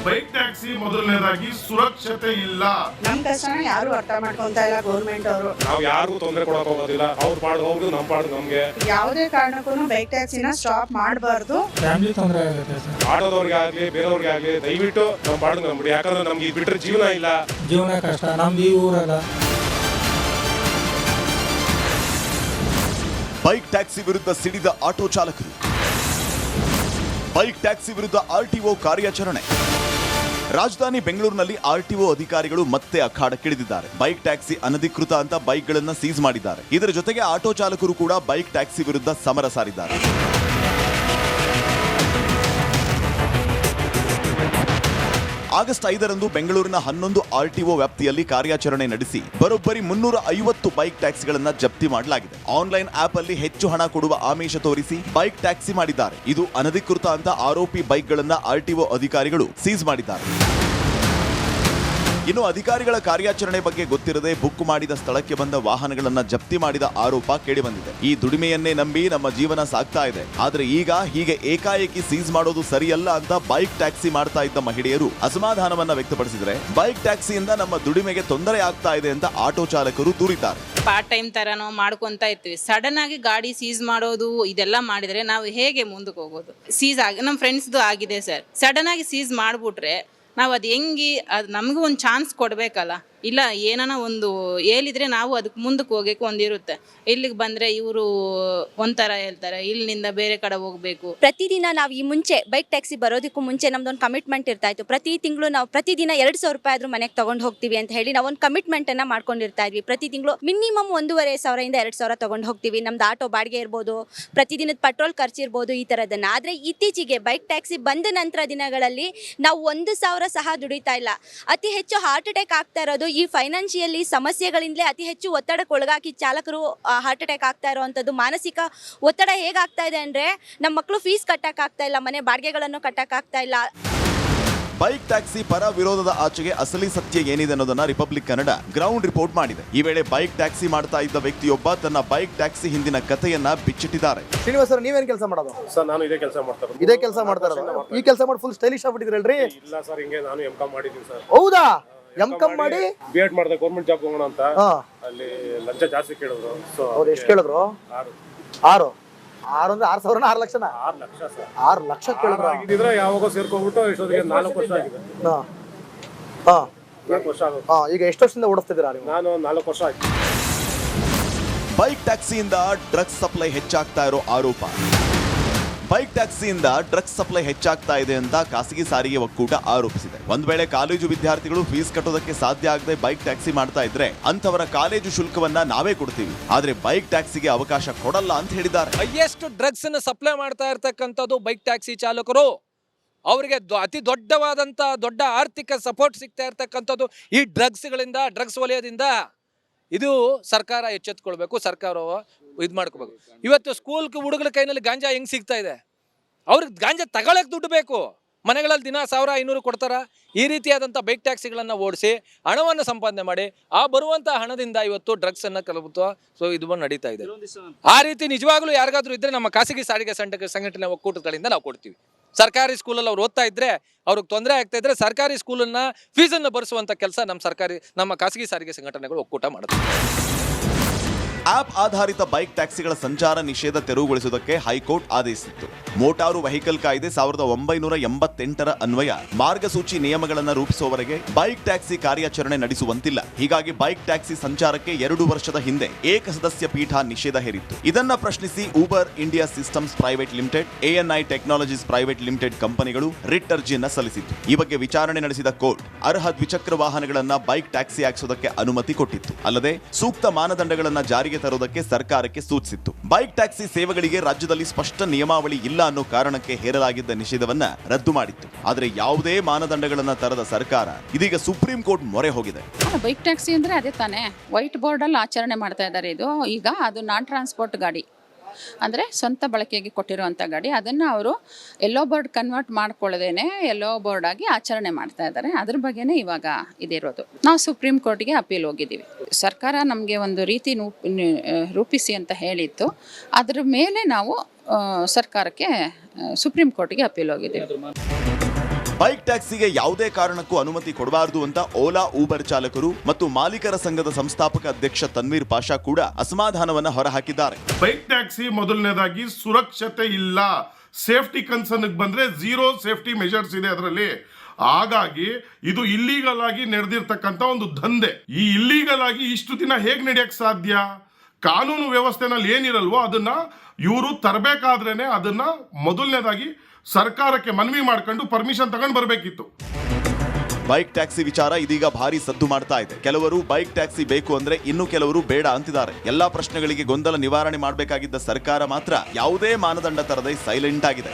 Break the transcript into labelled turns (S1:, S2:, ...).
S1: Bike taxi ಮೊದಲನೇದಾಗಿ ಸುರಕ್ಷತೆ ಇಲ್ಲ.
S2: ನಮ್ಮ ಕಷ್ಟನ ಯಾರು ಅರ್ಥ ಮಾಡ್ಕೊಂತ ಇಲ್ಲ ಗೌರ್ಮೆಂಟ್ ಅವರು.
S3: ನಾವು ಯಾರಿಗೂ ತೊಂದರೆ ಕೊಡಕ್ ಹೋಗೋದಿಲ್ಲ. ಅವ್ರು ಪಾಡ್ದು ಹೋಗುದು, ನಮ್ಮ ಪಾಡ್ದು ನಮ್ಗೆ.
S2: ಯಾವುದೇ ಕಾರಣಕ್ಕೂ ಬೈಕ್ ಟ್ಯಾಕ್ಸಿನ ಸ್ಟಾಪ್ ಮಾಡಬಾರ್ದು.
S4: ಫ್ಯಾಮಿಲಿ ತೊಂದರೆ ಆಗುತ್ತೆ ಸರ್.
S3: ಆಟೋದವ್ರಿಗೆ ಆಗ್ಲಿ ಬೇರೆಯವ್ರಿಗೆ ಆಗ್ಲಿ ದಯವಿಟ್ಟು ನಮ್ಮ ಪಾಡ್ದು ನಂಬಿಡಿ. ಯಾಕಂದ್ರೆ ನಮ್ಗೆ ಇದು ಬಿಟ್ರೆ ಜೀವನ ಇಲ್ಲ.
S4: ಜೀವನ ಕಷ್ಟ. ನಮ್ದು ಈ ಊರಲ್ಲ.
S5: ಬೈಕ್ ಟ್ಯಾಕ್ಸಿ ವಿರುದ್ಧ ಸಿಡಿದ ಆಟೋ ಚಾಲಕರು. ಬೈಕ್ ಟ್ಯಾಕ್ಸಿ ವಿರುದ್ಧ ಆರ್ಟಿಒ ಕಾರ್ಯಾಚರಣೆ. ರಾಜಧಾನಿ ಬೆಂಗಳೂರಿನಲ್ಲಿ ಆರ್ಟಿಒ ಅಧಿಕಾರಿಗಳು ಮತ್ತೆ ಅಖಾಡಕ್ಕಿಳಿದಿದ್ದಾರೆ. ಬೈಕ್ ಟ್ಯಾಕ್ಸಿ ಅನಧಿಕೃತ ಅಂತ ಬೈಕ್ಗಳನ್ನ ಸೀಸ್ ಮಾಡಿದ್ದಾರೆ. ಇದರ ಜೊತೆಗೆ ಆಟೋ ಚಾಲಕರು ಕೂಡ ಬೈಕ್ ಟ್ಯಾಕ್ಸಿ ವಿರುದ್ಧ ಸಮರ ಸಾರಿದ್ದಾರೆ. ಆಗಸ್ಟ್ 5ರಂದು ಬೆಂಗಳೂರಿನ 11 ಆರ್ಟಿಒ ವ್ಯಾಪ್ತಿಯಲ್ಲಿ ಕಾರ್ಯಾಚರಣೆ ನಡೆಸಿ ಬರೋಬ್ಬರಿ 350 ಬೈಕ್ ಟ್ಯಾಕ್ಸಿಗಳನ್ನ ಜಪ್ತಿ ಮಾಡಲಾಗಿದೆ. ಆನ್ಲೈನ್ ಆಪ್ ಅಲ್ಲಿ ಹೆಚ್ಚು ಹಣ ಕೊಡುವ ಆಮಿಷ ತೋರಿಸಿ ಬೈಕ್ ಟ್ಯಾಕ್ಸಿ ಮಾಡಿದ್ದಾರೆ. ಇದು ಅನಧಿಕೃತ ಅಂತ ಆರೋಪಿ ಬೈಕ್ಗಳನ್ನ ಆರ್ಟಿಒ ಅಧಿಕಾರಿಗಳು ಸೀಸ್ ಮಾಡಿದ್ದಾರೆ. ಇನ್ನು ಅಧಿಕಾರಿಗಳ ಕಾರ್ಯಾಚರಣೆ ಬಗ್ಗೆ ಗೊತ್ತಿರದೆ ಬುಕ್ ಮಾಡಿದ ಸ್ಥಳಕ್ಕೆ ಬಂದ ವಾಹನಗಳನ್ನ ಜಪ್ತಿ ಮಾಡಿದ ಆರೋಪ ಕೇಳಿಬಂದಿದೆ. ಈ ದುಡಿಮೆಯನ್ನೇ ನಂಬಿ ನಮ್ಮ ಜೀವನ ಸಾಗ್ತಾ ಇದೆ. ಆದ್ರೆ ಈಗ ಹೀಗೆ ಏಕಾಏಕಿ ಸೀಸ್ ಮಾಡೋದು ಸರಿಯಲ್ಲ ಅಂತ ಬೈಕ್ ಟ್ಯಾಕ್ಸಿ ಮಾಡ್ತಾ ಇದ್ದ ಮಹಿಳೆಯರು ಅಸಮಾಧಾನವನ್ನ ವ್ಯಕ್ತಪಡಿಸಿದ್ರೆ, ಬೈಕ್ ಟ್ಯಾಕ್ಸಿಯಿಂದ ನಮ್ಮ ದುಡಿಮೆಗೆ ತೊಂದರೆ ಆಗ್ತಾ ಇದೆ ಅಂತ ಆಟೋ ಚಾಲಕರು ದೂರಿದ್ದಾರೆ.
S6: ಪಾರ್ಟ್ ಟೈಮ್ ತರನೋ ಮಾಡ್ಕೊಂತ ಇರ್ತೀವಿ. ಸಡನ್ ಆಗಿ ಗಾಡಿ ಸೀಸ್ ಮಾಡೋದು ಇದೆಲ್ಲ ಮಾಡಿದ್ರೆ ನಾವು ಹೇಗೆ ಮುಂದಕ್ಕೆ ಹೋಗೋದು? ಸೀಸ್ ಆಗಿ ನಮ್ಮ ಫ್ರೆಂಡ್ಸ್ದು ಆಗಿದೆ ಸರ್. ಸಡನ್ ಆಗಿ ಸೀಸ್ ಮಾಡ್ಬಿಟ್ರೆ ನಾವು ಅದು ಹೆಂಗೆ, ಅದು ನಮಗೂ ಒಂದು ಚಾನ್ಸ್ ಕೊಡಬೇಕಲ್ಲ. ಇಲ್ಲ ಏನಾನ ಒಂದು ಹೇಳಿದ್ರೆ ನಾವು ಅದಕ್ಕೆ ಮುಂದಕ್ಕೆ ಹೋಗೋಕೆ ಒಂದಿರುತ್ತೆ. ಇಲ್ಲಿಗೆ ಬಂದರೆ ಇವರು ಒಂಥರ ಹೇಳ್ತಾರೆ, ಇಲ್ಲಿಂದ ಬೇರೆ ಕಡೆ ಹೋಗಬೇಕು.
S7: ಪ್ರತಿದಿನ ನಾವು ಈ ಮುಂಚೆ ಬೈಕ್ ಟ್ಯಾಕ್ಸಿ ಬರೋದಕ್ಕೂ ಮುಂಚೆ ನಮ್ದೊಂದು ಕಮಿಟ್ಮೆಂಟ್ ಇರ್ತಾ ಇತ್ತು. ಪ್ರತಿ ತಿಂಗಳು ನಾವು ಪ್ರತಿದಿನ 2,000 ರೂಪಾಯಿ ಆದರೂ ಮನೆಗೆ ತೊಗೊಂಡು ಹೋಗ್ತೀವಿ ಅಂತ ಹೇಳಿ ನಾವೊಂದು ಕಮಿಟ್ಮೆಂಟನ್ನು ಮಾಡ್ಕೊಂಡಿರ್ತಾ ಇದ್ವಿ. ಪ್ರತಿ ತಿಂಗಳು ಮಿನಿಮಮ್ 1,500 ಇಂದ 2,000 ತೊಗೊಂಡು ಹೋಗ್ತೀವಿ. ನಮ್ದು ಆಟೋ ಬಾಡಿಗೆ ಇರ್ಬೋದು, ಪ್ರತಿದಿನದ ಪೆಟ್ರೋಲ್ ಖರ್ಚು ಇರ್ಬೋದು, ಈ ಥರದನ್ನು. ಆದರೆ ಇತ್ತೀಚೆಗೆ ಬೈಕ್ ಟ್ಯಾಕ್ಸಿ ಬಂದ ನಂತರ ದಿನಗಳಲ್ಲಿ ನಾವು 1,000 ಸಹ ದುಡಿತಾ ಇಲ್ಲ. ಅತಿ ಹೆಚ್ಚು ಹಾರ್ಟ್ ಅಟ್ಯಾಕ್ ಆಗ್ತಾ ಇರೋದು ಈ ಫೈನಾನ್ಷಿಯಲಿ ಸಮಸ್ಯೆಗಳಿಂದಲೇ ಅತಿ ಹೆಚ್ಚು ಒತ್ತಡಕ್ಕೆ ಒಳಗಾಗಿ ಚಾಲಕರು ಹಾರ್ಟ್ ಅಟ್ಯಾಕ್ ಆಗ್ತಾ ಇರೋವಂಥದ್ದು. ಮಾನಸಿಕ ಒತ್ತಡ ಹೇಗಾಗ್ತಾ ಇದೆ ಅಂದರೆ, ನಮ್ಮ ಮಕ್ಕಳು ಫೀಸ್ ಕಟ್ಟಕ್ಕಾಗ್ತಾ ಇಲ್ಲ, ಮನೆ ಬಾಡಿಗೆಗಳನ್ನು ಕಟ್ಟಕ್ಕಾಗ್ತಾ ಇಲ್ಲ.
S5: ಬೈಕ್ ಟ್ಯಾಕ್ಸಿ ಪರ ವಿರೋಧದ ಆಚೆಗೆ ಅಸಲಿ ಸತ್ಯ ಏನಿದೆ ಅನ್ನೋದನ್ನ ರಿಪಬ್ಲಿಕ್ ಕನ್ನಡ ಗ್ರೌಂಡ್ ರಿಪೋರ್ಟ್ ಮಾಡಿದೆ. ಈ ವೇಳೆ ಬೈಕ್ ಟ್ಯಾಕ್ಸಿ ಮಾಡ್ತಾ ಇದ್ದ ವ್ಯಕ್ತಿಯೊಬ್ಬ ತನ್ನ ಬೈಕ್ ಟ್ಯಾಕ್ಸಿ ಹಿಂದಿನ ಕಥೆಯನ್ನ ಬಿಚ್ಚಿಟ್ಟಿದ್ದಾರೆ.
S8: ಶ್ರೀನಿವಾಸ್ ಸರ್, ನೀವೇನ್ ಕೆಲಸ ಮಾಡೋದು?
S3: ಸರ್ ನಾನು ಇದೇ ಕೆಲಸ ಮಾಡ್ತಾ ಇರೋದು.
S8: ಇದೇ ಕೆಲಸ ಮಾಡ್ತಾ ಇರೋದು. ಈ ಕೆಲಸ ಮಾಡಿ ಫುಲ್ ಸ್ಟೈಲಿಶ್ ಆಗ್ಬಿಟ್ಟಿದ್ರಲ್ರಿ?
S3: ಇಲ್ಲ ಸರ್, ಹಿಂಗೆ ನಾನು ಎಂ.ಕಾಮ್ ಮಾಡಿದ್ದೀನಿ ಸರ್.
S8: ಹೌದಾ? ಎಂ.ಕಾಮ್ ಮಾಡಿ
S3: B.Ed ಮಾಡಿದೆ. ಗೌರ್ಮೆಂಟ್ ಜಾಬ್ ಹೋಗೋಣ ಅಂತ ಅಲ್ಲಿ ಲಂಚ ಜಾಸ್ತಿ ಕೇಳಿದ್ರು. ಸೊ
S8: ಅವ್ರು ಎಷ್ಟು ಕೇಳಿದ್ರು? 6 ಅಂದ್ರೆ 6,000 6 ಲಕ್ಷನ?
S3: 6 ಲಕ್ಷ ಸರ್.
S8: 6 ಲಕ್ಷ ಕೇಳಿದ್ರು.
S3: ಆಗಿದ್ರೆ ಯಾವಾಗ ಸೇರ್ಕೊಂಡ್ಬಿಟ್ಟು ಇಷ್ಟೊತ್ತಿಗೆ 4 ವರ್ಷ ಆಗಿದೆ. 4 ವರ್ಷ ಆಗುತ್ತೆ.
S8: ಈಗ ಎಷ್ಟು ವರ್ಷದಿಂದ ಓಡಿಸ್ತಿದ್ದೀರಾ ನೀವು?
S3: ನಾನು 4 ವರ್ಷ ಆಯ್ತು.
S5: ಬೈಕ್ ಟ್ಯಾಕ್ಸಿಯಿಂದ ಡ್ರಗ್ಸ್ ಸಪ್ಲೈ ಹೆಚ್ಚಾಗ್ತಾ ಇರೋ ಆರೋಪ. ಬೈಕ್ ಟ್ಯಾಕ್ಸಿಯಿಂದ ಡ್ರಗ್ಸ್ ಸಪ್ಲೈ ಹೆಚ್ಚಾಗ್ತಾ ಇದೆ ಅಂತ ಖಾಸಗಿ ಸಾರಿಗೆ ಒಕ್ಕೂಟ ಆರೋಪಿಸಿದೆ. ಒಂದ್ ವೇಳೆ ಕಾಲೇಜು ವಿದ್ಯಾರ್ಥಿಗಳು ಫೀಸ್ ಕಟ್ಟೋದಕ್ಕೆ ಸಾಧ್ಯ ಆಗದೆ ಬೈಕ್ ಟ್ಯಾಕ್ಸಿ ಮಾಡ್ತಾ ಇದ್ರೆ ಅಂತವರ ಕಾಲೇಜು ಶುಲ್ಕವನ್ನ ನಾವೇ ಕೊಡ್ತೀವಿ, ಆದ್ರೆ ಬೈಕ್ ಟ್ಯಾಕ್ಸಿಗೆ ಅವಕಾಶ ಕೊಡಲ್ಲ ಅಂತ ಹೇಳಿದ್ದಾರೆ.
S9: ಹೈಯೆಸ್ಟ್ ಡ್ರಗ್ಸ್ ಅನ್ನು ಸಪ್ಲೈ ಮಾಡ್ತಾ ಇರ್ತಕ್ಕಂಥದ್ದು ಬೈಕ್ ಟ್ಯಾಕ್ಸಿ ಚಾಲಕರು. ಅವರಿಗೆ ಅತಿ ದೊಡ್ಡ ಆರ್ಥಿಕ ಸಪೋರ್ಟ್ ಸಿಗ್ತಾ ಇರ್ತಕ್ಕಂಥದ್ದು ಈ ಡ್ರಗ್ಸ್ ವಲಯದಿಂದ. ಇದು ಸರ್ಕಾರ ಎಚ್ಚೆತ್ಕೊಳ್ಬೇಕು, ಸರ್ಕಾರ ಇದು ಮಾಡ್ಕೋಬೇಕು. ಇವತ್ತು ಸ್ಕೂಲ್ ಹುಡುಗರ ಕೈನಲ್ಲಿ ಗಾಂಜಾ ಹೆಂಗ್ ಸಿಗ್ತಾ ಇದೆ? ಅವ್ರಿಗೆ ಗಾಂಜಾ ತಗೊಳಕ್ ದುಡ್ಡು ಬೇಕು. ಮನೆಗಳಲ್ಲಿ ದಿನ 1,000-500 ಕೊಡ್ತಾರ. ಈ ರೀತಿಯಾದಂಥ ಬೈಕ್ ಟ್ಯಾಕ್ಸಿಗಳನ್ನು ಓಡಿಸಿ ಹಣವನ್ನು ಸಂಪಾದನೆ ಮಾಡಿ ಆ ಬರುವಂಥ ಹಣದಿಂದ ಇವತ್ತು ಡ್ರಗ್ಸ್ ಅನ್ನ ಕಲಬುತ್ವ ಇದು ನಡೀತಾ ಇದೆ. ಆ ರೀತಿ ನಿಜವಾಗ್ಲೂ ಯಾರಿಗಾದ್ರೂ ಇದ್ರೆ ನಮ್ಮ ಖಾಸಗಿ ಸಾರಿಗೆ ಸಂಘಟನೆ ಒಕ್ಕೂಟಗಳಿಂದ ನಾವು ಕೊಡ್ತೀವಿ. ಸರ್ಕಾರಿ ಸ್ಕೂಲಲ್ಲಿ ಅವ್ರು ಓದ್ತಾ ಇದ್ರೆ, ಅವ್ರಿಗೆ ತೊಂದರೆ ಆಗ್ತಾ ಇದ್ರೆ ಸರ್ಕಾರಿ ಸ್ಕೂಲನ್ನ ಫೀಸನ್ನು ಭರಿಸುವಂಥ ಕೆಲಸ ನಮ್ಮ ಖಾಸಗಿ ಸಾರಿಗೆ ಸಂಘಟನೆಗಳು ಒಕ್ಕೂಟ ಮಾಡುತ್ತೆ.
S5: ಆಪ್ ಆಧಾರಿತ ಬೈಕ್ ಟ್ಯಾಕ್ಸಿಗಳ ಸಂಚಾರ ನಿಷೇಧ ತೆರವುಗೊಳಿಸುವುದಕ್ಕೆ ಹೈಕೋರ್ಟ್ ಆದೇಶಿಸಿತ್ತು. ಮೋಟಾರು ವೆಹಿಕಲ್ ಕಾಯ್ದೆ 1988ರ ಅನ್ವಯ ಮಾರ್ಗಸೂಚಿ ನಿಯಮಗಳನ್ನು ರೂಪಿಸುವವರೆಗೆ ಬೈಕ್ ಟ್ಯಾಕ್ಸಿ ಕಾರ್ಯಾಚರಣೆ ನಡೆಸುವಂತಿಲ್ಲ. ಹೀಗಾಗಿ ಬೈಕ್ ಟ್ಯಾಕ್ಸಿ ಸಂಚಾರಕ್ಕೆ 2 ವರ್ಷದ ಹಿಂದೆ ಏಕಸದಸ್ಯ ಪೀಠ ನಿಷೇಧ ಹೇರಿತ್ತು. ಇದನ್ನ ಪ್ರಶ್ನಿಸಿ Uber India systems private limited, ANI technologies private limited ಕಂಪನಿಗಳು ರಿಟ್ ಅರ್ಜಿಯನ್ನ ಸಲ್ಲಿಸಿತ್ತು. ಈ ಬಗ್ಗೆ ವಿಚಾರಣೆ ನಡೆಸಿದ ಕೋರ್ಟ್ ಅರ್ಹ ದ್ವಿಚಕ್ರ ವಾಹನಗಳನ್ನ ಬೈಕ್ ಟ್ಯಾಕ್ಸಿ ಹಾಕಿಸುವುದಕ್ಕೆ ಅನುಮತಿ ಕೊಟ್ಟಿತ್ತು. ಅಲ್ಲದೆ ಸೂಕ್ತ ಮಾನದಂಡಗಳನ್ನ ಜಾರಿಗೆ ತರುವುದಕ್ಕೆ ಸರ್ಕಾರಕ್ಕೆ ಸೂಚಿಸಿತ್ತು. ಬೈಕ್ ಟ್ಯಾಕ್ಸಿ ಸೇವೆಗಳಿಗೆ ರಾಜ್ಯದಲ್ಲಿ ಸ್ಪಷ್ಟ ನಿಯಮಾವಳಿ ಇಲ್ಲ ಅನ್ನೋ ಕಾರಣಕ್ಕೆ ಹೇರಲಾಗಿದ್ದ ನಿಷೇಧವನ್ನ ರದ್ದು ಮಾಡಿತ್ತು. ಆದರೆ ಯಾವುದೇ ಮಾನದಂಡಗಳನ್ನ ತರದ ಸರ್ಕಾರ ಇದೀಗ ಸುಪ್ರೀಂ ಕೋರ್ಟ್ ಮೊರೆ ಹೋಗಿದೆ.
S10: ಬೈಕ್ ಟ್ಯಾಕ್ಸಿ ಅಂದ್ರೆ ಅದೇ ತಾನೇ, ವೈಟ್ ಬೋರ್ಡ್ ಅಲ್ಲಿ ಆಚರಣೆ ಮಾಡ್ತಾ ಇದ್ದಾರೆ. ಇದು ಈಗ ಅದು ನಾನ್ ಟ್ರಾನ್ಸ್ಪೋರ್ಟ್ ಗಾಡಿ, ಅಂದರೆ ಸ್ವಂತ ಬಳಕೆಗೆ ಕೊಟ್ಟಿರುವಂಥ ಗಾಡಿ. ಅದನ್ನು ಅವರು ಯೆಲ್ಲೋ ಬೋರ್ಡ್ ಕನ್ವರ್ಟ್ ಮಾಡ್ಕೊಳ್ಳದೇನೆ ಯೆಲ್ಲೋ ಬೋರ್ಡ್ ಆಗಿ ಆಚರಣೆ ಮಾಡ್ತಾ ಇದ್ದಾರೆ. ಅದ್ರ ಬಗ್ಗೆನೇ ಇವಾಗ ಇದಿರೋದು. ನಾವು ಸುಪ್ರೀಂ ಕೋರ್ಟ್ಗೆ ಅಪೀಲ್ ಹೋಗಿದ್ದೀವಿ. ಸರ್ಕಾರ ನಮಗೆ ಒಂದು ರೀತಿ ರೂಪಿಸಿ ಅಂತ ಹೇಳಿತ್ತು. ಅದ್ರ ಮೇಲೆ ನಾವು ಸರ್ಕಾರಕ್ಕೆ ಸುಪ್ರೀಂ ಕೋರ್ಟ್ಗೆ ಅಪೀಲ್ ಹೋಗಿದ್ದೀವಿ.
S5: ಬೈಕ್ ಟ್ಯಾಕ್ಸಿಗೆ ಯಾವುದೇ ಕಾರಣಕ್ಕೂ ಅನುಮತಿ ಕೊಡಬಾರದು ಅಂತ ಓಲಾ ಊಬರ್ ಚಾಲಕರು ಮತ್ತು ಮಾಲೀಕರ ಸಂಘದ ಸಂಸ್ಥಾಪಕ ಅಧ್ಯಕ್ಷ ತನ್ವೀರ್ ಪಾಷಾ ಕೂಡ ಅಸಮಾಧಾನವನ್ನ ಹೊರಹಾಕಿದ್ದಾರೆ.
S1: ಬೈಕ್ ಟ್ಯಾಕ್ಸಿ ಮೊದಲನೇದಾಗಿ ಸುರಕ್ಷತೆ ಇಲ್ಲ. ಸೇಫ್ಟಿ ಕನ್ಸರ್ನ್ ಬಂದ್ರೆ ಝೀರೋ ಸೇಫ್ಟಿ ಮೆಷರ್ಸ್ ಇದೆ ಅದರಲ್ಲಿ. ಹಾಗಾಗಿ ಇದು ಇಲ್ಲೀಗಲ್ ಆಗಿ ನಡೆದಿರ್ತಕ್ಕಂಥ ಒಂದು ದಂಧೆ. ಈ ಇಲ್ಲೀಗಲ್ ಆಗಿ ಇಷ್ಟು ದಿನ ಹೇಗೆ ನಡೆಯಕ್ಕೆ ಸಾಧ್ಯ? ಕಾನೂನು ವ್ಯವಸ್ಥೆನಲ್ಲಿ ಏನಿರಲ್ವೋ ಅದನ್ನ ಇವರು ತರಬೇಕಾದ್ರೇನೆ ಅದನ್ನ ಮೊದಲನೇದಾಗಿ ಸರ್ಕಾರಕ್ಕೆ ಮನವಿ ಮಾಡ್ಕೊಂಡು ಪರ್ಮಿಷನ್ ತಗೊಂಡು ಬರಬೇಕಿತ್ತು.
S5: ಬೈಕ್ ಟ್ಯಾಕ್ಸಿ ವಿಚಾರ ಇದೀಗ ಭಾರಿ ಸದ್ದು ಮಾಡ್ತಾ ಇದೆ. ಕೆಲವರು ಬೈಕ್ ಟ್ಯಾಕ್ಸಿ ಬೇಕು ಅಂದ್ರೆ ಇನ್ನು ಕೆಲವರು ಬೇಡ ಅಂತಿದ್ದಾರೆ. ಎಲ್ಲಾ ಪ್ರಶ್ನೆಗಳಿಗೆ ಗೊಂದಲ ನಿವಾರಣೆ ಮಾಡಬೇಕಾಗಿದ್ದ ಸರ್ಕಾರ ಮಾತ್ರ ಯಾವುದೇ ಮಾನದಂಡ ತರದೆ ಸೈಲೆಂಟ್ ಆಗಿದೆ.